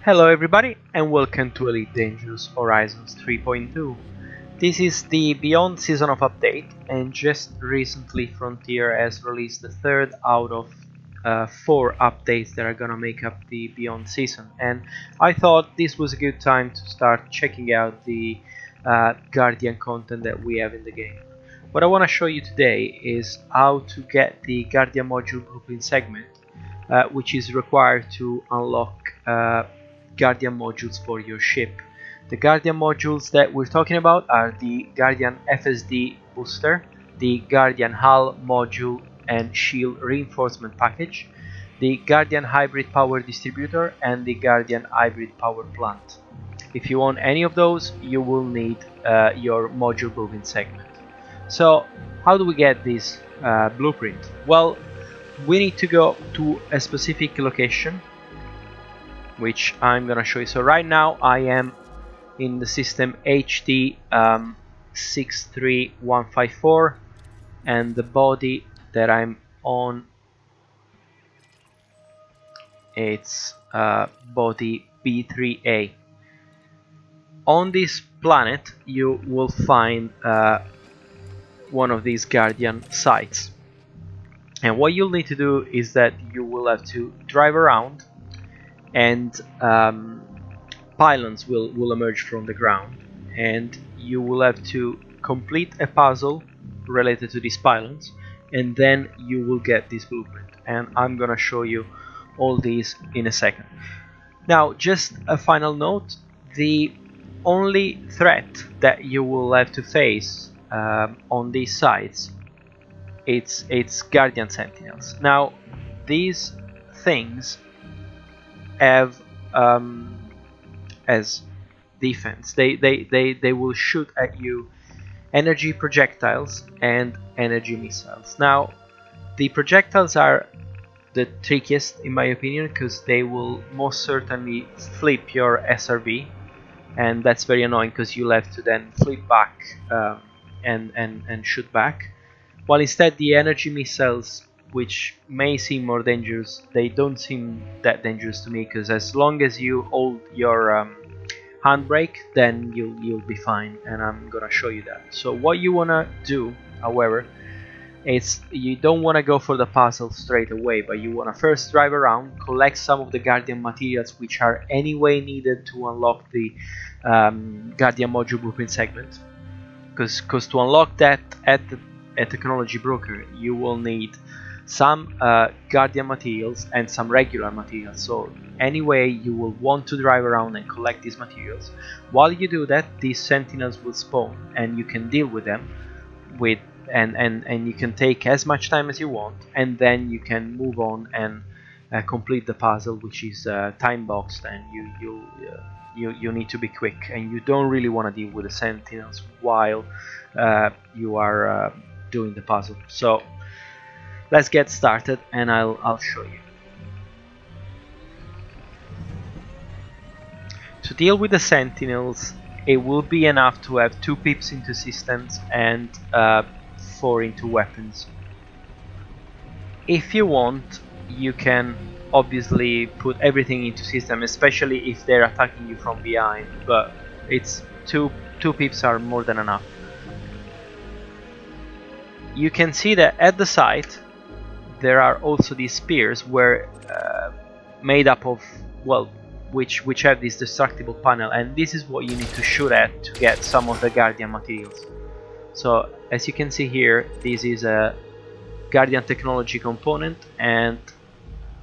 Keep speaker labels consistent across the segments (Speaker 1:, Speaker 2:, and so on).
Speaker 1: Hello everybody and welcome to Elite Dangerous Horizons 3.2. This is the Beyond season of update, and just recently Frontier has released the third out of 4 updates that are gonna make up the Beyond season, and I thought this was a good time to start checking out the Guardian content that we have in the game. What I want to show you today is how to get the Guardian module blueprint segment, which is required to unlock Guardian modules for your ship. The Guardian modules that we're talking about are the Guardian FSD Booster, the Guardian Hull Module and Shield Reinforcement Package, the Guardian Hybrid Power Distributor, and the Guardian Hybrid Power Plant. If you want any of those, you will need your module blueprint segment. So how do we get this blueprint? Well, we need to go to a specific location, which I'm gonna show you. So right now I am in the system HD 63154, and the body that I'm on, it's body B3A. On this planet you will find one of these Guardian sites, and what you'll need to do is that you will have to drive around, and pylons will emerge from the ground, and you will have to complete a puzzle related to these pylons, and then you will get this blueprint, and I'm gonna show you all these in a second. Now, just a final note, the only threat that you will have to face on these sites, it's Guardian Sentinels. Now, these things have as defense, they will shoot at you energy projectiles and energy missiles. Now, the projectiles are the trickiest in my opinion, because they will most certainly flip your SRV, and that's very annoying because you'll have to then flip back and shoot back, while instead the energy missiles, which may seem more dangerous, they don't seem that dangerous to me, because as long as you hold your handbrake, then you'll be fine, and I'm gonna show you that. So what you wanna do, however, is you don't wanna go for the puzzle straight away, but you wanna first drive around, collect some of the Guardian materials which are anyway needed to unlock the Guardian module blueprint segment, because to unlock that at a technology broker you will need some Guardian materials and some regular materials. So anyway, you will want to drive around and collect these materials. While you do that, these sentinels will spawn, and you can deal with them with and you can take as much time as you want, and then you can move on and complete the puzzle, which is time boxed, and you need to be quick, and you don't really want to deal with the sentinels while you are doing the puzzle. So let's get started, and I'll show you. To deal with the sentinels, it will be enough to have 2 pips into systems and 4 into weapons. If you want, you can obviously put everything into system, especially if they're attacking you from behind, but it's 2 pips are more than enough. You can see that at the site there are also these spears, where made up of, well, which have this destructible panel, and this is what you need to shoot at to get some of the Guardian materials. So as you can see here, this is a Guardian technology component, and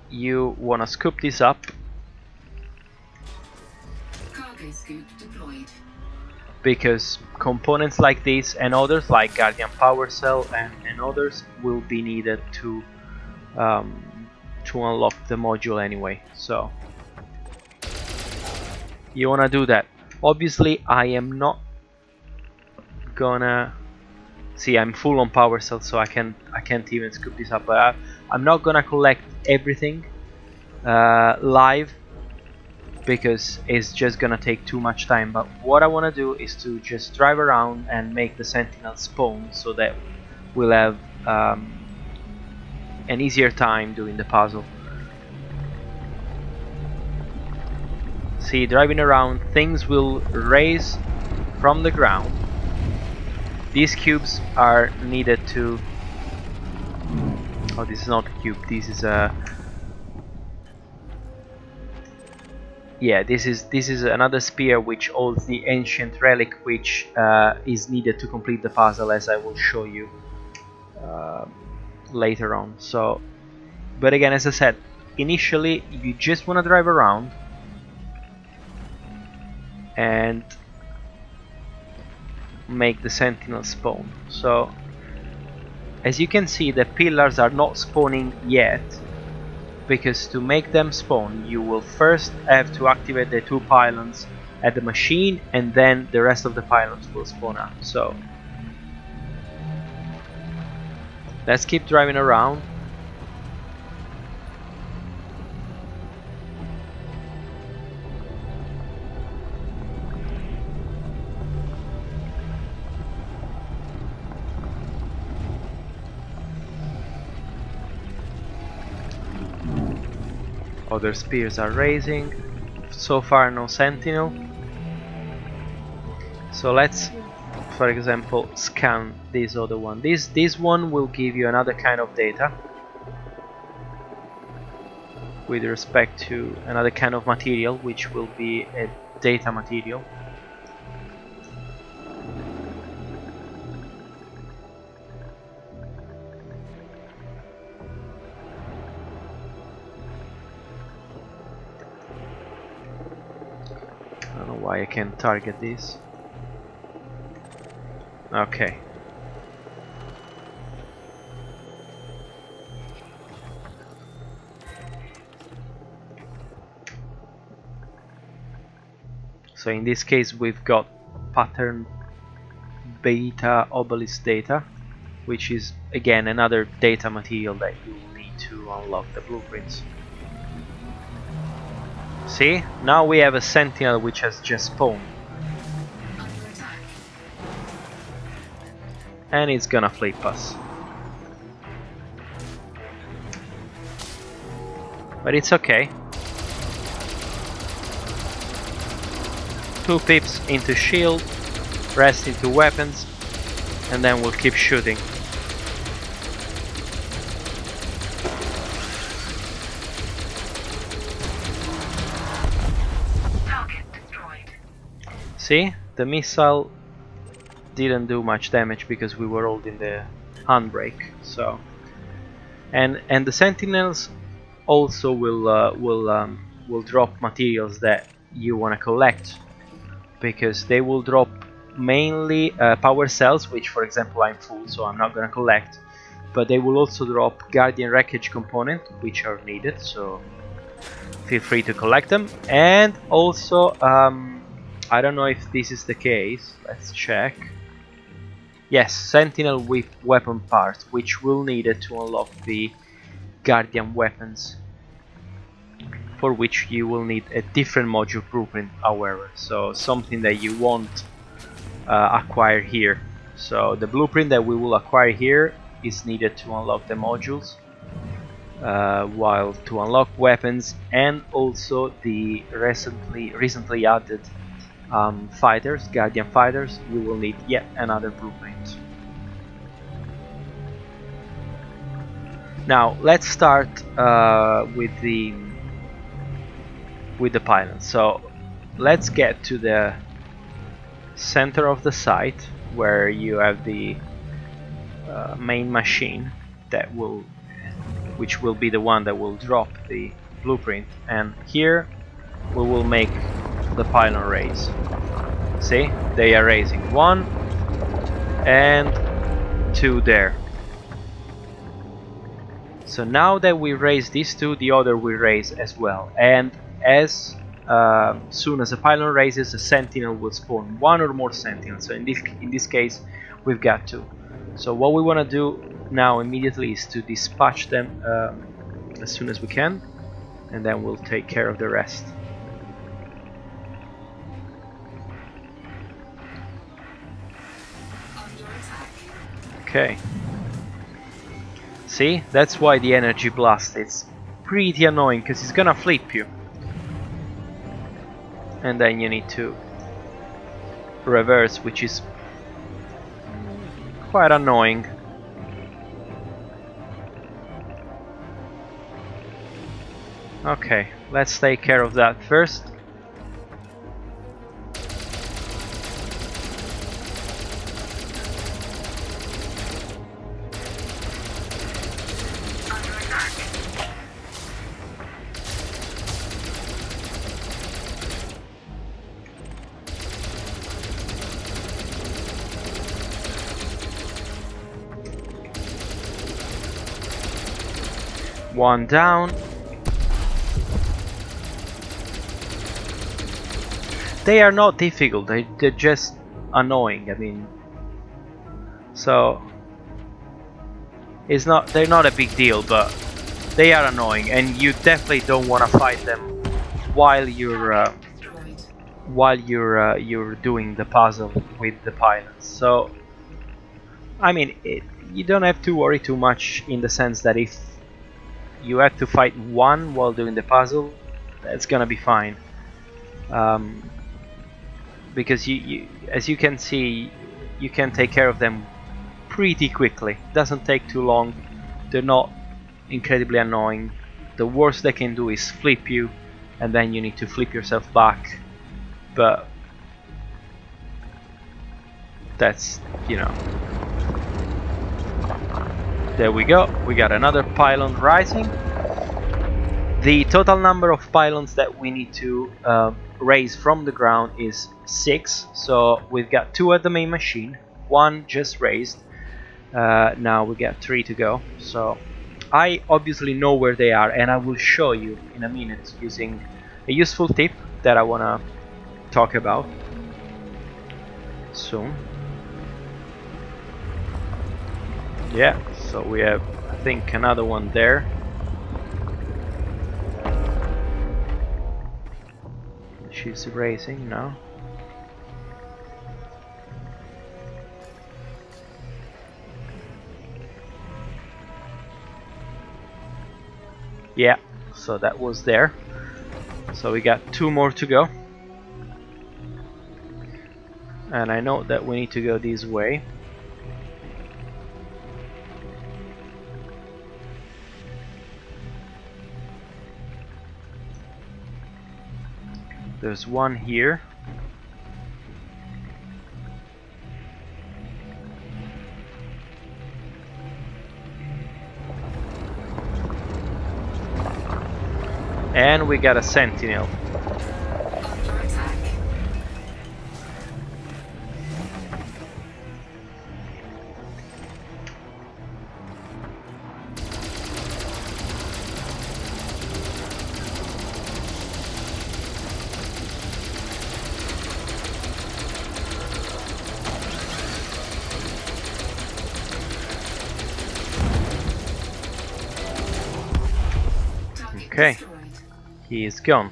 Speaker 1: you want to scoop this up,
Speaker 2: cargo scoop deployed,
Speaker 1: because components like this and others like Guardian power cell and others will be needed to unlock the module anyway. So you want to do that. Obviously I am not gonna see, I'm full on power cell, so I can't even scoop this up, but I'm not gonna collect everything live, because it's just gonna take too much time. But what I want to do is to just drive around and make the sentinel spawn, so that we'll have an easier time doing the puzzle. See, driving around, things will raise from the ground. These cubes are needed to... Oh, this is not a cube, this is a... Yeah, this is another spear which holds the ancient relic, which is needed to complete the puzzle, as I will show you later on. So, but again, as I said, initially you just want to drive around and make the sentinel spawn. So, as you can see, the pillars are not spawning yet, because to make them spawn you will first have to activate the 2 pylons at the machine, and then the rest of the pylons will spawn up. So let's keep driving around. Other spears are raising. So far no sentinel. So let's, for example, scan this other one. This one will give you another kind of data with respect to another kind of material, which will be a data material. I don't know why I can't target this. Okay. So in this case we've got pattern beta obelisk data, which is again another data material that you will need to unlock the blueprints. See, now we have a sentinel which has just spawned, and it's gonna flip us. But it's okay. 2 pips into shield, rest into weapons, and then we'll keep shooting.
Speaker 2: Target destroyed.
Speaker 1: See, the missile didn't do much damage because we were holding the handbrake. So, and the sentinels also will drop materials that you want to collect, because they will drop mainly power cells, which for example I'm full, so I'm not gonna collect, but they will also drop guardian wreckage component, which are needed, so feel free to collect them. And also I don't know if this is the case, let's check. Yes, sentinel with weapon parts, which will need it to unlock the guardian weapons, for which you will need a different module blueprint, however, so something that you won't acquire here. So the blueprint that we will acquire here is needed to unlock the modules, while to unlock weapons and also the recently added fighters, guardian fighters, you will need yet another blueprint. Now let's start with the pylons. So let's get to the center of the site where you have the main machine which will be the one that will drop the blueprint, and here we will make the pylon raise. See, they are raising 1 and 2 there. So now that we raise these 2, the other will raise as well, and as soon as a pylon raises, a sentinel will spawn 1 or more sentinels. So in this case we've got 2. So what we want to do now immediately is to dispatch them as soon as we can, and then we'll take care of the rest. Okay. See, that's why the energy blast is pretty annoying, because it's gonna flip you. and then you need to reverse, which is quite annoying. Okay, let's take care of that first. One down. They are not difficult, they're just annoying. I mean, so they're not a big deal, but they are annoying, and you definitely don't want to fight them while you're doing the puzzle with the pilots. So I mean, you don't have to worry too much, in the sense that if you have to fight one while doing the puzzle, that's gonna be fine. Because as you can see, you can take care of them pretty quickly. Doesn't take too long. They're not incredibly annoying. The worst they can do is flip you, and then you need to flip yourself back. But that's, you know. There we go. We got another pylon rising. The total number of pylons that we need to raise from the ground is 6. So we've got 2 at the main machine, 1 just raised. Now we got 3 to go. So I obviously know where they are, and I will show you in a minute using a useful tip that I want to talk about soon. Yeah, so we have, I think, another one there. She's racing now. Yeah, so that was there. So we got 2 more to go. And I know that we need to go this way. There's one here. And we got a sentinel. Okay, he is gone.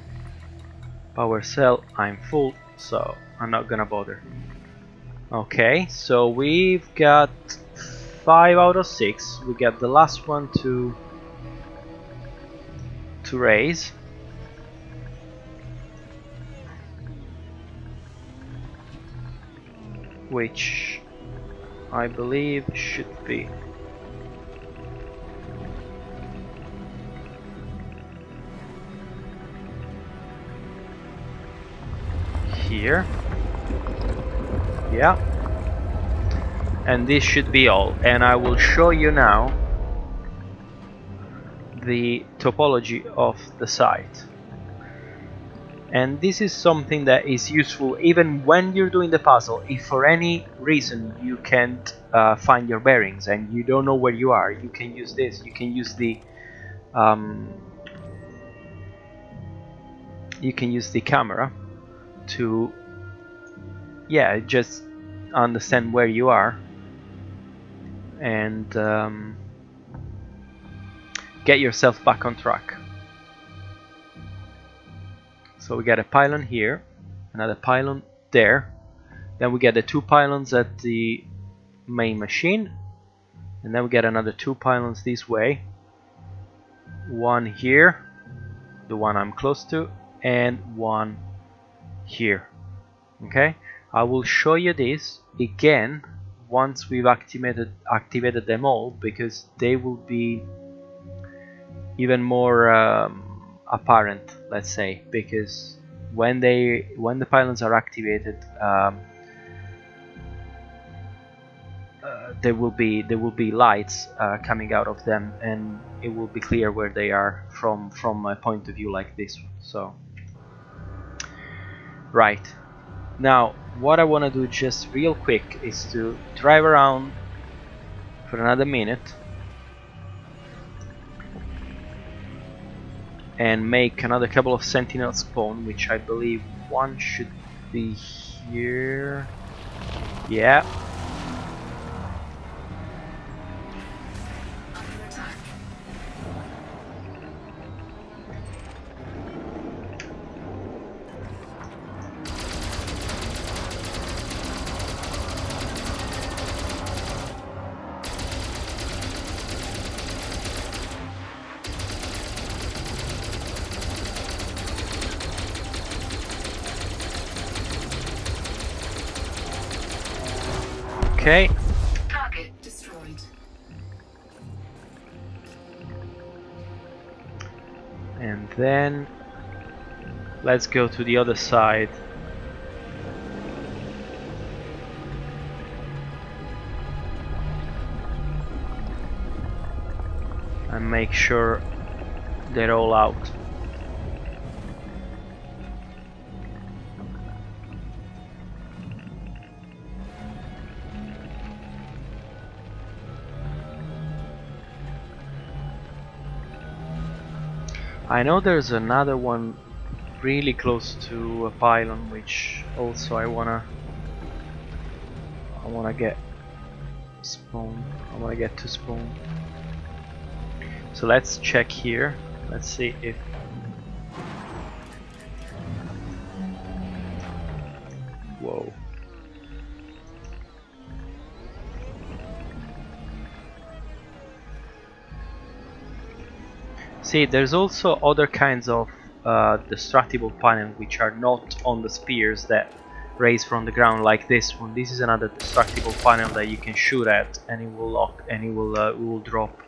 Speaker 1: Power cell, I'm full, so I'm not gonna bother. Okay, so we've got 5 out of 6. We got the last one to raise. Which I believe should be here. Yeah, and this should be all, and I will show you now the topology of the site. And this is something that is useful even when you're doing the puzzle. If for any reason you can't find your bearings and you don't know where you are, you can use this. You can use the camera to, yeah, just understand where you are and get yourself back on track. So we got a pylon here, another pylon there, then we get the 2 pylons at the main machine, and then we get another 2 pylons this way, 1 here, the one I'm close to, and 1 here. Okay, I will show you this again once we've activated them all, because they will be even more apparent, let's say, because when the pylons are activated, there will be lights coming out of them, and it will be clear where they are from a point of view like this one. So right now, what I want to do just real quick is to drive around for another minute and make another couple of sentinels spawn, which I believe one should be here. Yeah. Okay.
Speaker 2: Target destroyed.
Speaker 1: And then let's go to the other side. And make sure they're all out. I know there's another one really close to a pylon, which also I wanna get spawn. I wanna get to spawn. So let's check here. Let's see if whoa. See, there's also other kinds of destructible panels which are not on the spears that raise from the ground, like this one. This is another destructible panel that you can shoot at, and it will lock, and it will drop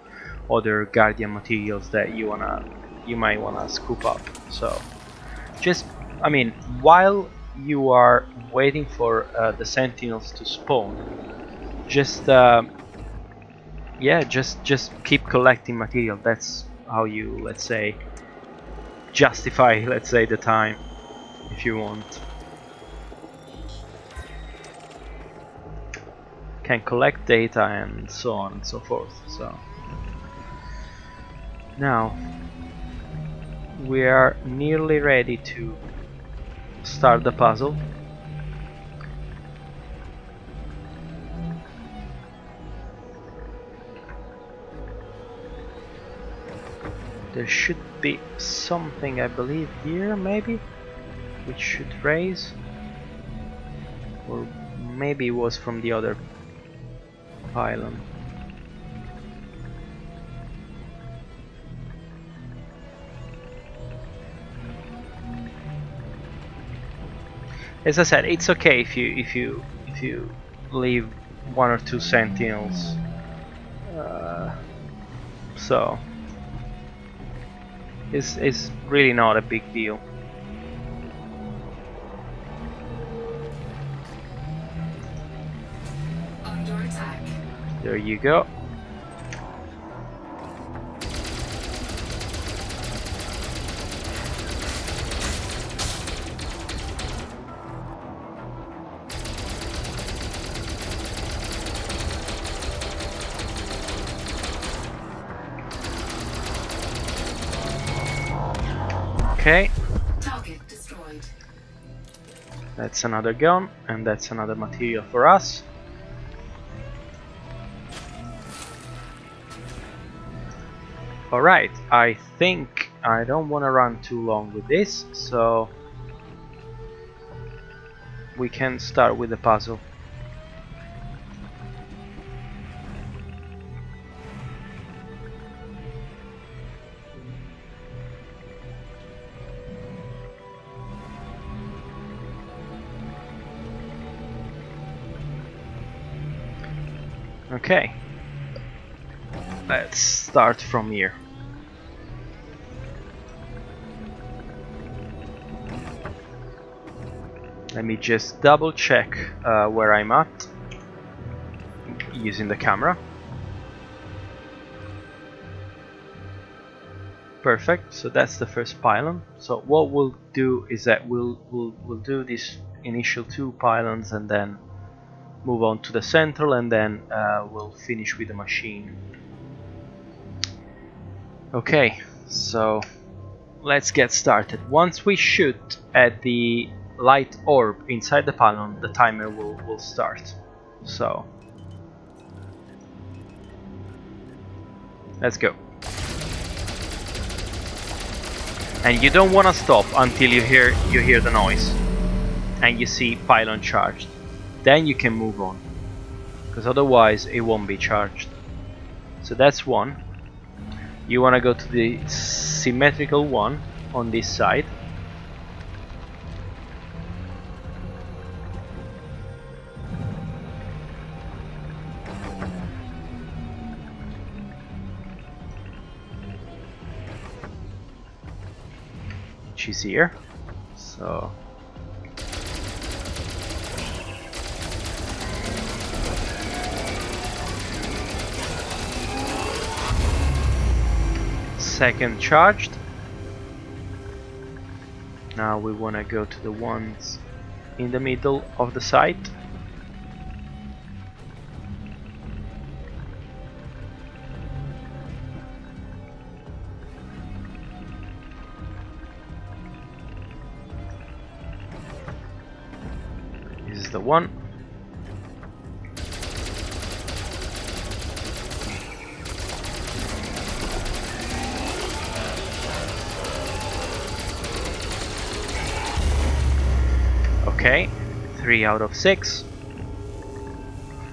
Speaker 1: other guardian materials that you might wanna scoop up. So, just, I mean, while you are waiting for the sentinels to spawn, just yeah, just keep collecting material. That's how you, let's say, justify, let's say, the time, if you want. Can collect data and so on and so forth. So now we are nearly ready to start the puzzle. There should be something, I believe, here, maybe, which should raise, or maybe it was from the other pylon. As I said, it's okay if you leave one or two sentinels. So it's really not a big deal.
Speaker 2: Under attack.
Speaker 1: There you go. Okay,
Speaker 2: Target destroyed.
Speaker 1: that's another gun, and that's another material for us. Alright, I think I don't want to run too long with this, so we can start with the puzzle. Okay. Let's start from here. Let me just double check where I'm at using the camera. Perfect. So that's the first pylon. So what we'll do is that we'll do these initial 2 pylons and then move on to the central, and then we'll finish with the machine. Okay, so let's get started. Once we shoot at the light orb inside the pylon, the timer will start. So let's go. And you don't want to stop until you hear the noise and you see pylon charged. Then you can move on, because otherwise it won't be charged. So that's one. You want to go to the symmetrical one on this side. Which is here. So second charged. Now we want to go to the ones in the middle of the site. This is the one. Okay, 3 out of 6.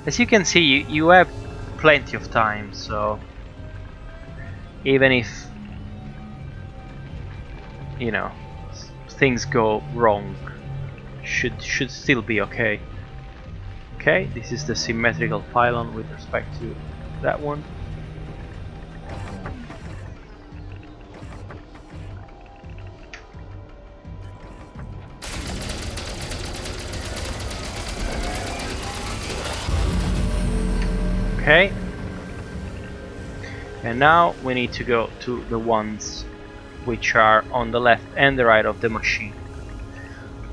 Speaker 1: As you can see, you have plenty of time, so even if, you know, things go wrong, should still be okay. Okay, this is the symmetrical pylon with respect to that one. Okay, and now we need to go to the ones which are on the left and the right of the machine.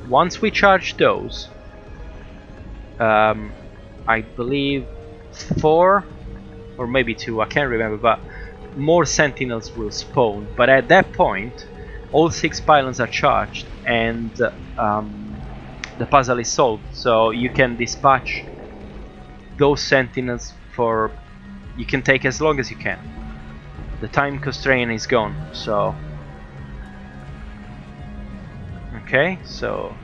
Speaker 1: Once we charge those, I believe 4 or maybe 2, I can't remember, but more sentinels will spawn. But at that point, all 6 pylons are charged and the puzzle is solved. So you can dispatch those sentinels for, you can take as long as you can. The time constraint is gone. So okay, so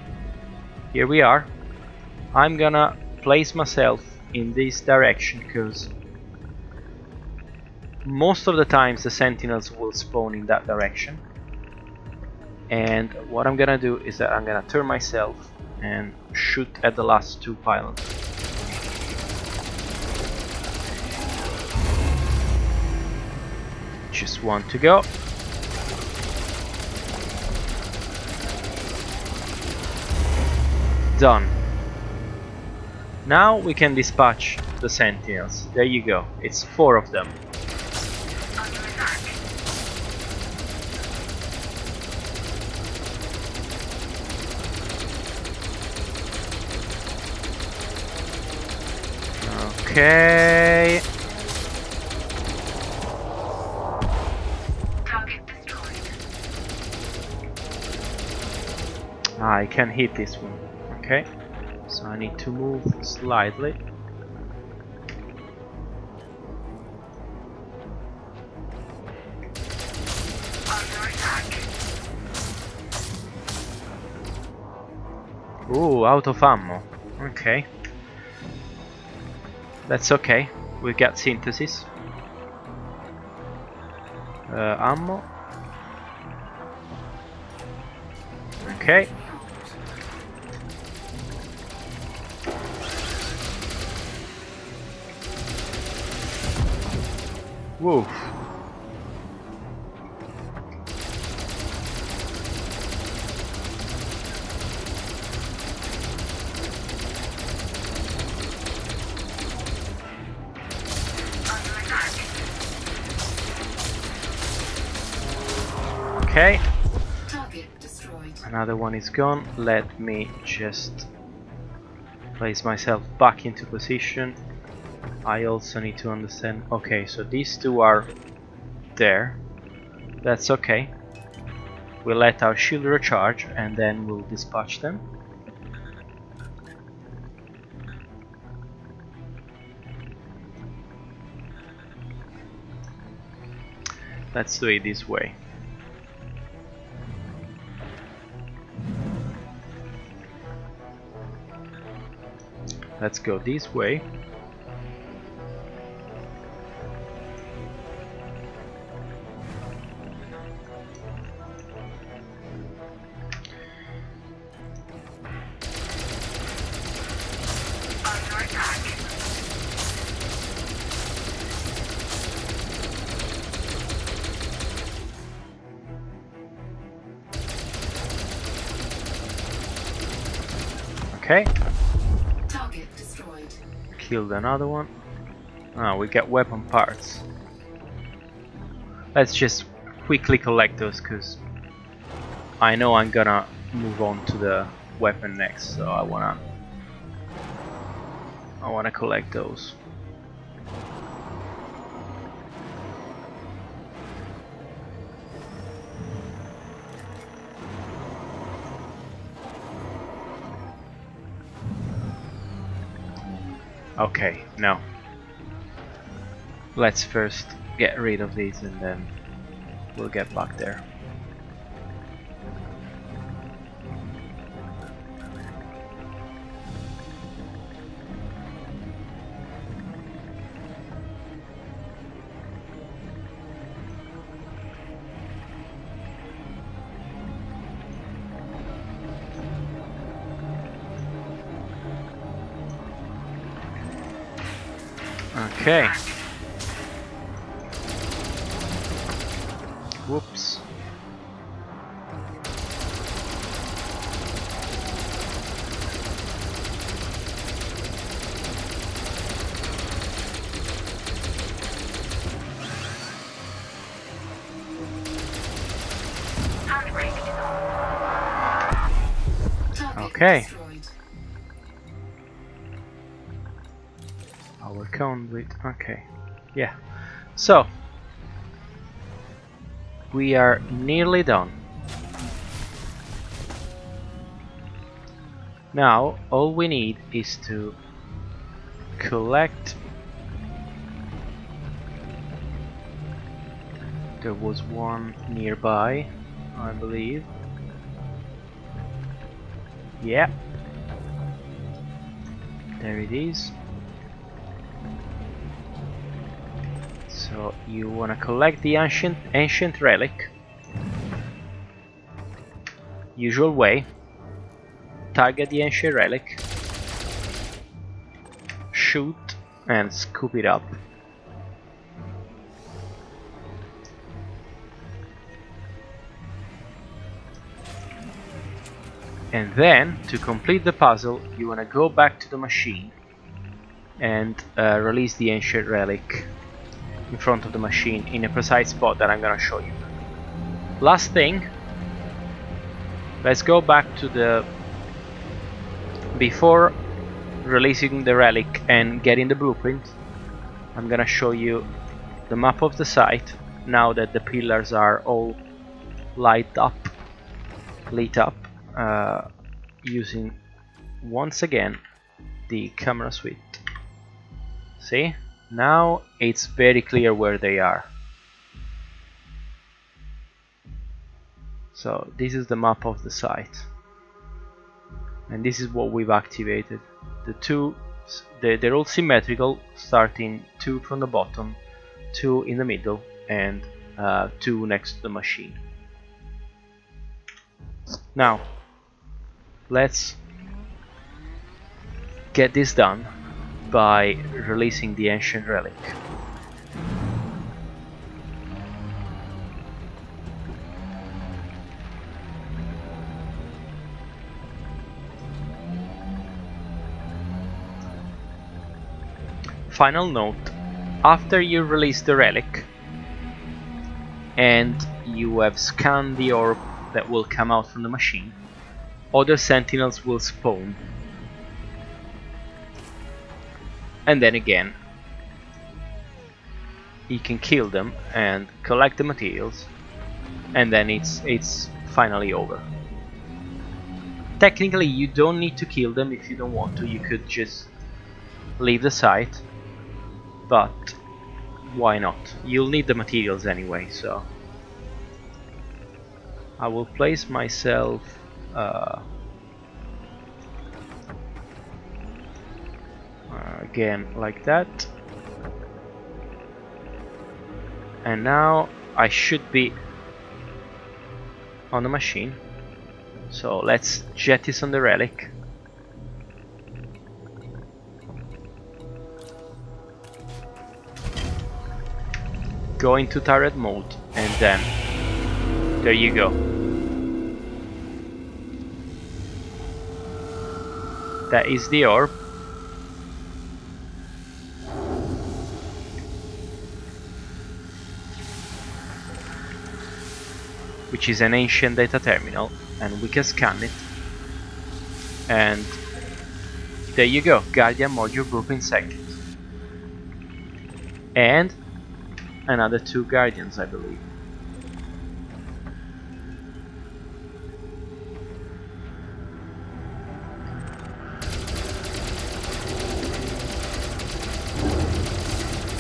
Speaker 1: here we are. I'm gonna place myself in this direction because most of the times the sentinels will spawn in that direction. And what I'm gonna do is that I'm gonna turn myself and shoot at the last 2 pylons. Just 1 to go. Done. Now we can dispatch the sentinels. There you go. It's 4 of them. Okay.
Speaker 2: Target destroyed.
Speaker 1: I can hit this one. Okay. So I need to move slightly.
Speaker 2: Under attack.
Speaker 1: Ooh, out of ammo. Okay. That's okay. We got synthesis. Ammo. Okay. Woof. Okay.
Speaker 3: Target destroyed.
Speaker 1: Another one is gone. Let me just place myself back into position. I also need to understand. Okay, so these two are there. That's okay. We'll let our shield recharge and then we'll dispatch them. Let's do it this way. Let's go this way.
Speaker 2: Under attack.
Speaker 1: Okay.
Speaker 3: Target destroyed.
Speaker 1: Killed another one. Ah, we get weapon parts. Let's just quickly collect those because I know I'm gonna move on to the weapon next, so I wanna collect those. Okay, no. Let's first get rid of these and then we'll get back there. Okay. Whoops.
Speaker 2: Handbrake is on.
Speaker 3: Target
Speaker 1: Okay.
Speaker 3: destroyed.
Speaker 1: Our conduit. Okay. Yeah. So we are nearly done. Now all we need is to collect. There was one nearby, I believe. Yeah. There it is. So you wanna collect the ancient relic. Usual way. Target the ancient relic. Shoot and scoop it up. And then, to complete the puzzle, you wanna go back to the machine and release the ancient relic in front of the machine in a precise spot that I'm gonna show you. Last thing, let's go back to the before releasing the relic and getting the blueprint. I'm gonna show you the map of the site now that the pillars are all lit up using once again the camera suite. See? Now it's very clear where they are. So this is the map of the site. And this is what we've activated. The two, they're all symmetrical, starting 2 from the bottom, 2 in the middle, and 2 next to the machine. Now, let's get this done by releasing the ancient relic. final note, after you release the relic and you have scanned the orb that will come out from the machine, other sentinels will spawn. And then again, you can kill them and collect the materials, and then it's finally over. Technically, you don't need to kill them if you don't want to. You could just leave the site, but why not? You'll need the materials anyway, so I will place myself again like that, and now I should be on the machine. So let's jettison the relic. Go into turret mode, and then there you go. That is the orb. Which is an ancient data terminal, and we can scan it. And there you go, Guardian module blueprint segment. And another 2 Guardians, I believe.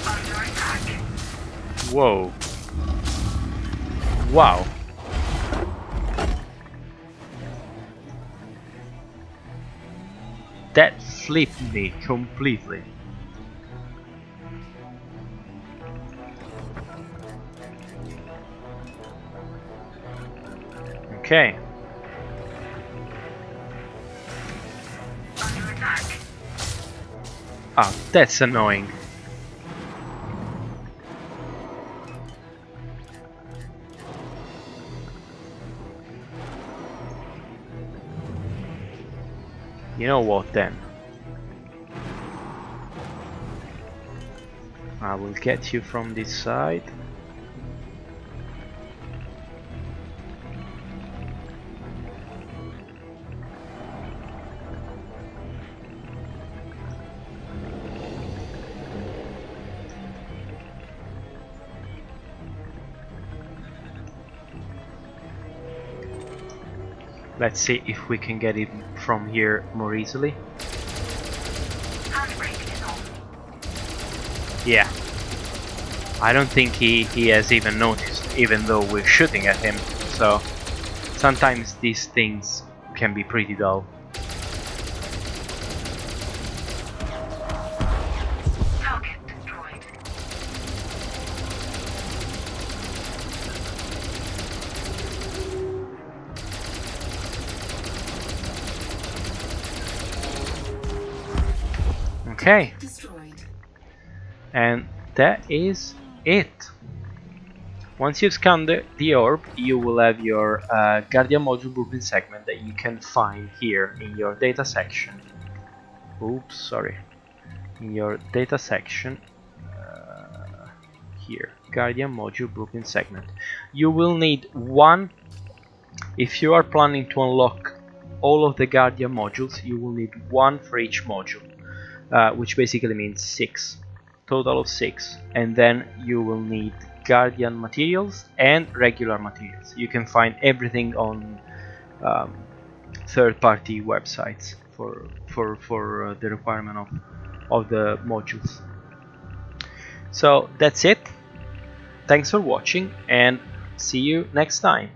Speaker 2: Under attack.
Speaker 1: Whoa. Wow. That flipped me completely. Okay.
Speaker 2: Under attack.
Speaker 1: Ah, that's annoying. You know what then? I will get you from this side. Let's see if we can get it from here more easily.
Speaker 2: Handbrake is on.
Speaker 1: Yeah. I don't think he has even noticed, even though we're shooting at him. So sometimes these things can be pretty dull.
Speaker 2: Target destroyed.
Speaker 1: Okay.
Speaker 3: Destroyed.
Speaker 1: And that is it. Once you've scanned the orb, you will have your Guardian module blueprint segment that you can find here in your data section. Oops, sorry. In your data section, here, Guardian module blueprint segment. You will need one. If you are planning to unlock all of the Guardian modules, you will need one for each module, which basically means 6. Total of 6, and then you will need Guardian materials and regular materials. You can find everything on third-party websites for the requirement of the modules. So that's it. Thanks for watching, and see you next time.